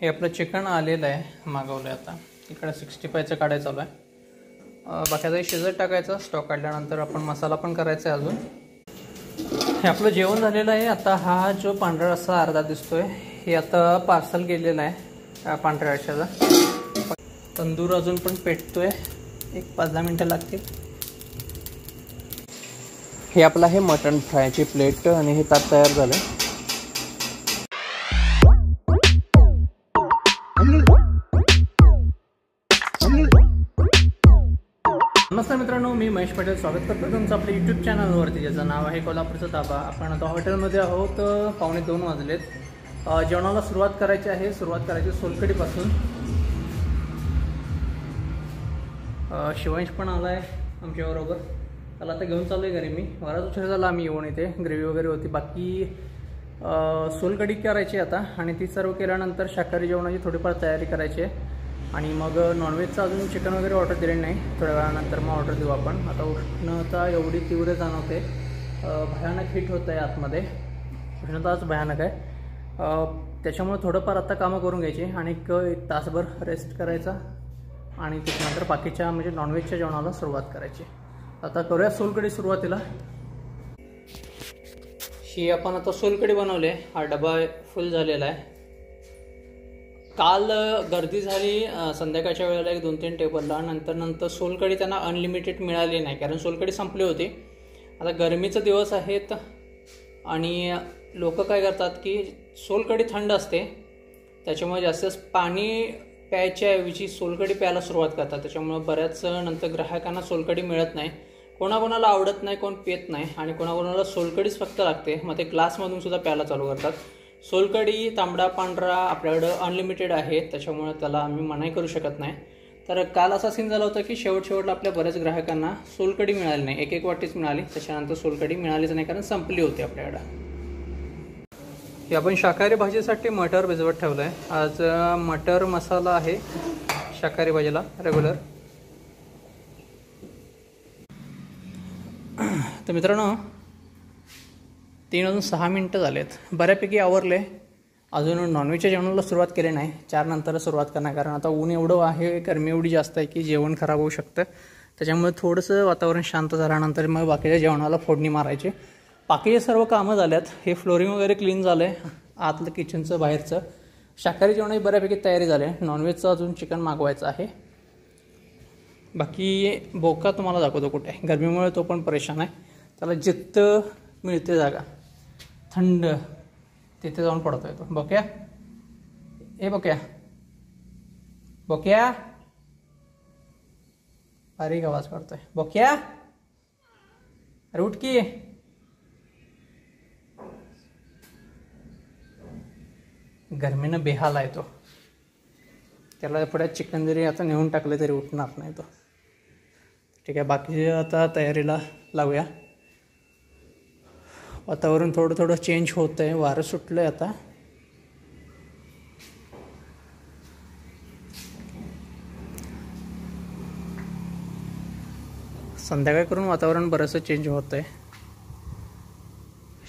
हे आपलं चिकन आलेलं आहे, मागवलं आहे. आता इकडे 65चं काढायचं चालू आहे. बाकी आता शिजत टाकायचं. स्टॉक काढल्यानंतर आपण मसाला पण करायचा आहे अजून. हे आपलं जेवण झालेलं आहे. आता हा जो पांढरा रस्सा अर्धा दिसतोय हे आता पार्सल केलेलं आहे पांढऱ्या रश्श्याचा. तंदूर अजून पण पेटतोय, एक 5-10 मिनटं लागतील. हे आपलं आहे मटण फ्रायची प्लेट आणि हे ताट तयार झालं. नमस्कार मित्रांनो, मी महेश पटेल स्वागत करतो तुमचं आपल्या यूट्यूब चॅनलवरती, ज्याचं नाव आहे कोल्हापूरचा ताबा. आपण आता हॉटेलमध्ये आहोत. 1:15 वाजलेत. जेवणाला सुरुवात करायची आहे. सुरुवात करायची सोलकडीपासून. शिवांश पण आला आहे आमच्याबरोबर. त्याला आता घेऊन चालू आहे घरी. मी बराच उशीर झाला आम्ही येऊन. इथे ग्रेव्ही वगैरे होती. बाकी सोलकढी करायची आता, आणि ती सर्व केल्यानंतर शाकाहारी जेवणाची थोडीफार तयारी करायची आहे. आणि मग नॉनव्हेजचं अजून चिकन वगैरे ऑर्डर दिलेलं नाही. थोड्या वेळानंतर मग ऑर्डर देऊ आपण. आता उष्णता एवढी तीव्र जाणवते, भयानक हीट होत आहे आतमध्ये. उष्णताच भयानक आहे. त्याच्यामुळे थोडंफार आता कामं करून घ्यायची आणि एक तासभर रेस्ट करायचा, आणि त्याच्यानंतर बाकीच्या म्हणजे नॉनव्हेजच्या जेवणाला सुरुवात करायची. आता करूया सोलकढी सुरुवातीला. ही आपण आता सोलकढी बनवली आहे. हा डबा फुल झालेला आहे. काल गर्दी झाली संध्याकाळच्या वेळेला 1-2-3 टेबलला. नंतर सोलकढी त्यांना अनलिमिटेड मिळाली नाही, कारण सोलकढी संपली होती. आता गरमीचे दिवस आहेत आणि लोक काय करतात की सोलकढी थंड असते, त्याच्यामुळे जास्त पाणी प्यायच्या ऐवजी सोलकढी प्यायला सुरुवात करतात. त्याच्यामुळे बऱ्याच नंतर ग्राहकांना सोलकढी मिळत नाही. कोणाकोणाला आवडत नाही, कोण पित नाही, आणि कोणाकोणाला सोलकडीच फक्त लागते. मग ते ग्लासमधून सुद्धा प्यायला चालू करतात. सोलकढी तांबडा पांढरा आपल्याकडं अनलिमिटेड आहे, त्याच्यामुळे त्याला आम्ही मनाई करू शकत नाही. तर काल असा सीन झाला होता की शेवटला आपल्या बऱ्याच ग्राहकांना सोलकढी मिळाली नाही. एक वाटीच मिळाली. त्याच्यानंतर सोलकढी मिळालीच नाही, कारण संपली होती आपल्याकडं. हे आपण शाकाहारी भाजीसाठी मटर भिजवत ठेवलं आहे. आज मटर मसाला आहे शाकाहारी भाजीला रेग्युलर. तर मित्रांनो, 3-6 मिनटं झालेत. बऱ्यापैकी आवरले. अजून नॉनव्हेजच्या जेवणाला सुरुवात केली नाही. 4 नंतर सुरुवात करणार, कारण आता ऊन एवढं आहे, गरमी एवढी जास्त आहे की जेवण खराब होऊ शकतं. त्याच्यामुळे थोडंसं वातावरण शांत झाल्यानंतर मग बाकीच्या जेवणाला फोडणी मारायची. बाकीचे सर्व कामं झाल्यात. हे फ्लोरिंग वगैरे क्लीन झालं आहे, आतलं किचनचं बाहेरचं. शाकाहारी जेवणाची बऱ्यापैकी तयारी झाली आहे. नॉनव्हेजचं अजून चिकन मागवायचं आहे. बाकी बोका तुम्हाला दाखवतो कुठे आहे. गरमीमुळे तो पण परेशान आहे. त्याला जिथं मिळते जागा थंड तिथे जाऊन पडतो येतो. बोक्या, ए बोक्या, बोक्या, बारीक आवाज काढतोय. बोक्या, अरे उठ की. गरमीनं बेहाल आहे तो. त्याला पुढे चिकन जरी आता नेऊन टाकले तरी उठणार नाही तो. ठीक आहे, बाकी आता तयारीला लावूया. वातावरण थोडं चेंज होतं आहे. वारं सुटलं आहे आता. संध्याकाळी करून वातावरण बरंचसं चेंज होतं आहे.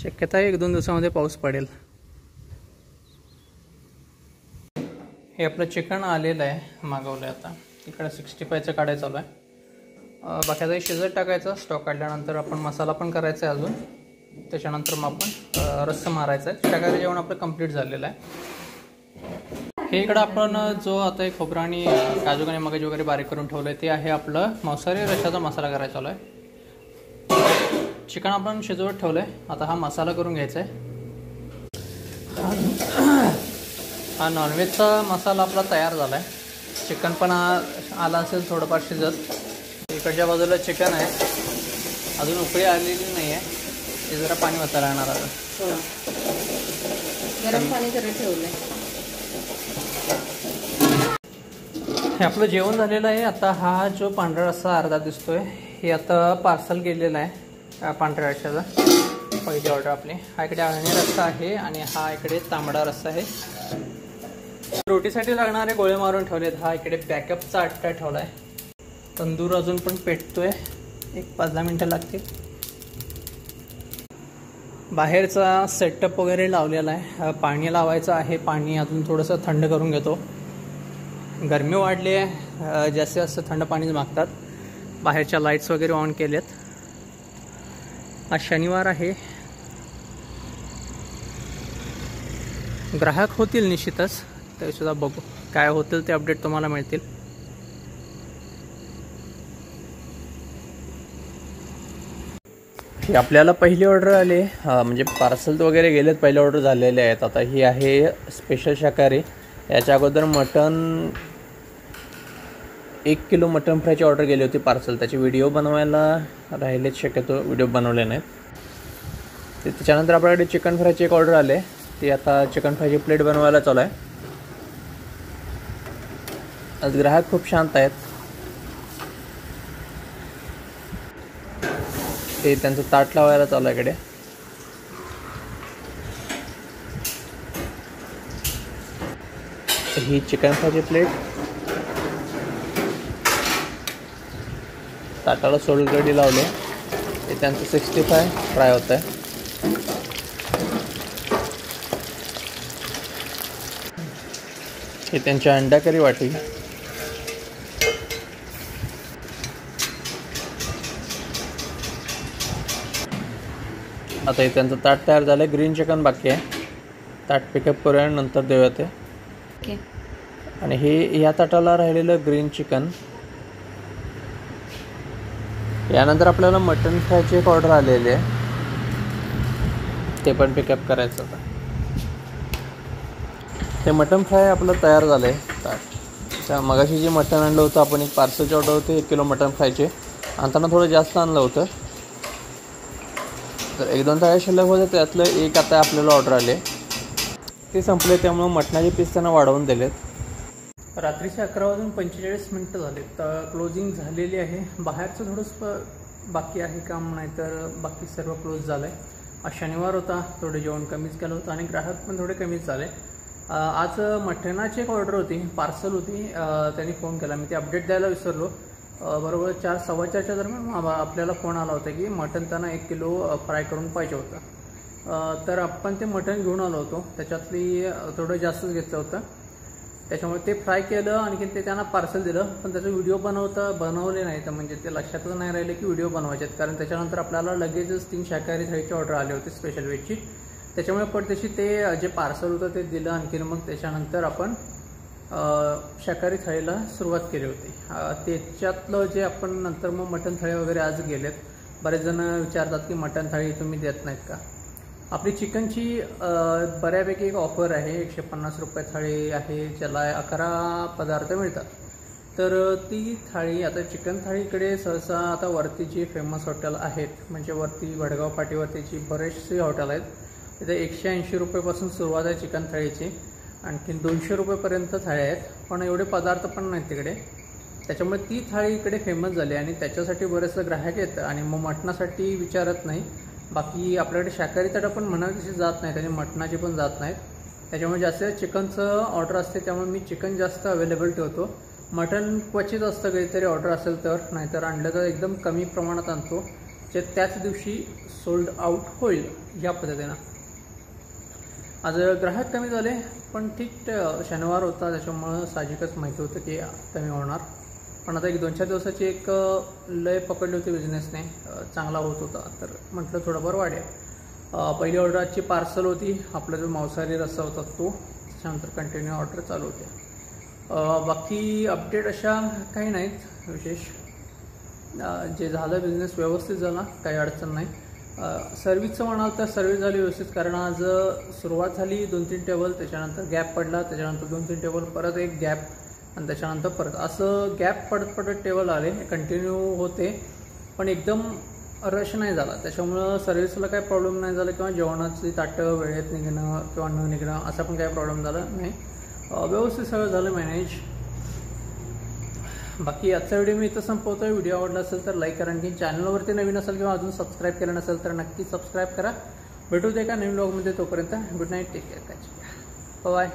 शक्यता आहे 1-2 दिवसामध्ये पाऊस पडेल. हे आपलं चिकन आलेलं आहे, मागवलं आहे. आता इकडे 65चं काढायचं चालू आहे. बाकी आता शिजत टाकायचं. स्टॉक काढल्यानंतर आपण मसाला पण करायचा आहे अजून. त्याच्यानंतर मग आपण रस्सा मारायचा आहे. शाकाहारी जेवण आपलं कंप्लीट झालेलं आहे. हे इकडं आपण जो आता एक खोबरं आणि काजू आणि मगज वगैरे बारीक करून ठेवलं आहे, ते आहे आपलं मांसाहारी रश्श्याचा मसाला करायचा चालू आहे. चिकन आपण शिजवत ठेवलं आहे. आता हा मसाला करून घ्यायचा आहे. हा नॉनव्हेजचा मसाला आपला तयार झाला आहे. चिकन पण आला असेल थोडंफार शिजत. इकडच्या बाजूला चिकन आहे, अजून उकळी आलेली नाही आहे. ते जरा पाणी वाचायला येणार आता. गरम पाणी करत ठेवलंय. हे आपलं जेवण झालेलं आहे. आता हा जो पांढरा रस्सा अर्धा दिसतोय हे आता पार्सल केलेला आहे पांढऱ्या रश्श्याचा. पहिली ऑर्डर आपली. हा इकडे अळणी रस्सा आहे आणि हा इकडे तांबडा रस्सा आहे. रोटीसाठी लागणारे गोळे मारून ठेवलेत. हा इकडे बॅकअपचा आट्टा ठेवला आहे. तंदूर अजून पण पेटतोय, एक 5-10 मिनटं लागतील. बाहेरचा सेटअप वगैरे लावलेला आहे. पाणी लावायचं आहे. पाणी अजून थोडंसं थंड करून घेतो. गरमी वाढली आहे, जास्तीत जास्त थंड पाणीच मागतात. बाहेरच्या लाईट्स वगैरे ऑन केलेत. आज शनिवार आहे. ग्राहक होतील निश्चितच, तरीसुद्धा बघू काय होतील ते अपडेट तुम्हाला मिळतील. ही आपल्याला पहिली ऑर्डर आली, म्हणजे पार्सल वगैरे गेलेत, पहिली ऑर्डर झालेले आहेत. आता ही आहे स्पेशल शाकाहारी. याच्या अगोदर मटन 1 किलो मटन फ्रायची ऑर्डर गेली होती पार्सल. त्याचे व्हिडिओ बनवायला राहिलेत, शक्यतो व्हिडिओ बनवले नाहीत. त्याच्यानंतर आपल्याकडे चिकन फ्रायची एक ऑर्डर आले. ती आता चिकन फ्रायची प्लेट बनवायला चालू आहे. आज ग्राहक खूप शांत आहेत. ते त्यांचं ताट लावायला चालू आहे इकडे. ही चिकन फ्रायची प्लेट ताटाला सोलकढी लावले. हे त्यांचं 65 फ्राय होत आहे. हे त्यांच्या अंडा करी वाटी. आता हे त्यांचं ताट तयार झालं आहे. ग्रीन चिकन बाकी आहे. ताट पिकअप करूया, नंतर देऊया ते. आणि हे या ताटाला राहिलेलं ग्रीन चिकन. यानंतर आपल्याला मटन फ्रायची एक ऑर्डर आलेली आहे, ते पण पिकअप करायचं होतं. ते मटन फ्राय आपलं तयार झालं आहे ताट. मगाशी जे मटन आणलं होतं आपण, एक पार्सलची ऑर्डर होती 1 किलो मटन फ्रायचे. आणताना थोडं जास्त आणलं होतं, तर 1-2 थाळ्या शिल्लक होते. त्यातलं एक आता आपल्याला ऑर्डर आले, ते संपले. त्यामुळं मटणाचे पीस त्यांना वाढवून दिलेत. रात्रीचे 11:45 झाले, तर क्लोजिंग झालेली आहे. बाहेरचं थोडंसं बाकी आहे काम, नाही तर बाकी सर्व क्लोज झालं आहे. आज शनिवार होता, थोडं जेवण कमीच केलं होतं आणि ग्राहक पण थोडे कमीच झाले. आज मटणाची एक ऑर्डर होती, पार्सल होती. त्यांनी फोन केला, मी ते अपडेट द्यायला विसरलो. बरोबर 4-4:15च्या दरम्यान आपल्याला फोन आला होता की मटण त्यांना 1 किलो फ्राय करून पाहिजे होतं. तर आपण ते मटण घेऊन आलो होतो. त्याच्यातली थोडं जास्तच घेतलं होतं, त्याच्यामुळे ते फ्राय केलं. आणखी ते त्यांना पार्सल दिलं, पण त्याचा व्हिडिओ बनवले नाही. तर म्हणजे ते लक्षातच नाही राहिले की व्हिडिओ बनवायचे आहेत. कारण त्याच्यानंतर आपल्याला लगेचच 3 शाकाहारी थाळीची ऑर्डर आली होती, स्पेशल वेजची. त्याच्यामुळे पडदेशी ते जे पार्सल होतं ते दिलं. आणखीन मग त्याच्यानंतर आपण शाकाहारी थाळीला सुरुवात केली होती. त्याच्यातलं जे आपण नंतर मग मटण थाळी वगैरे आज गेलेत. बरेच जण विचारतात की मटण थाळी तुम्ही देत नाहीत का. आपली चिकनची बऱ्यापैकी एक ऑफर आहे. 150 रुपये थाळी आहे, ज्याला 11 पदार्थ मिळतात. तर ती थाळी आता चिकन थाळीकडे सहसा आता वरती जी फेमस हॉटेल आहेत, म्हणजे वरती वडगाव पाटीवरतीची बरेचसे हॉटेल आहेत, तिथे 180 रुपयेपासून सुरुवात आहे चिकन थाळीची. आणखीन 200 रुपयेपर्यंत थाळ्या आहेत, पण एवढे पदार्थ पण नाहीत तिकडे. त्याच्यामुळे ती थाळी इकडे फेमस झाली आणि त्याच्यासाठी बरेचसे ग्राहक येतं. आणि मग मटणासाठी विचारत नाही. बाकी आपल्याकडे शाकाहारी ताटं पण म्हणा तशी जात नाहीत आणि मटणाची पण जात नाहीत. त्याच्यामुळे जास्त चिकनचं ऑर्डर असते, त्यामुळे मी चिकन जास्त अवेलेबल ठेवतो. मटण क्वचित असतं, काहीतरी ऑर्डर असेल तर, नाहीतर आणलं तर एकदम कमी प्रमाणात आणतो, जे त्याच दिवशी सोल्ड आउट होईल या पद्धतीनं. आज ग्राहक कमी झाले, पण ठीक, शनिवार होता त्याच्यामुळं साहजिकच माहिती होतं की कमी होणार. पण आता 1-2-4 दिवसाची एक लय पकडली होती बिझनेसने, चांगला होत होता, तर म्हटलं थोडंफार वाढेल. पहिली ऑर्डर आजची पार्सल होती, आपला जो मांसाहारी रस्सा होता तो. त्याच्यानंतर कंटिन्यू ऑर्डर चालू होत्या. बाकी अपडेट अशा काही नाहीत विशेष. जे झालं बिझनेस व्यवस्थित झाला, काही अडचण नाही. सर्व्हिसचं म्हणाल तर सर्व्हिस झाली व्यवस्थित, कारण आज सुरुवात झाली 2-3 टेबल, त्याच्यानंतर गॅप पडला, त्याच्यानंतर 2-3 टेबल, परत एक गॅप, आणि त्याच्यानंतर परत असं गॅप पडत टेबल आले, कंटिन्यू होते. पण एकदम रश नाही झाला, त्याच्यामुळं सर्व्हिसला काही प्रॉब्लेम नाही झाला, किंवा जेवणाची ताटं वेळेत निघणं किंवा न निघणं असा पण काही प्रॉब्लेम झाला नाही. व्यवस्थित सगळं झालं मॅनेज. बाकी आजचा व्हिडिओ मी इथं संपवतो आहे. व्हिडिओ आवडला असेल तर लाईक करा. आणखी चॅनलवरती नवीन असेल किंवा अजून सबस्क्राईब केलं नसेल तर नक्की सबस्क्राईब करा. भेटू दे का नवीन व्लॉगमध्ये. तोपर्यंत good night, take care, bye.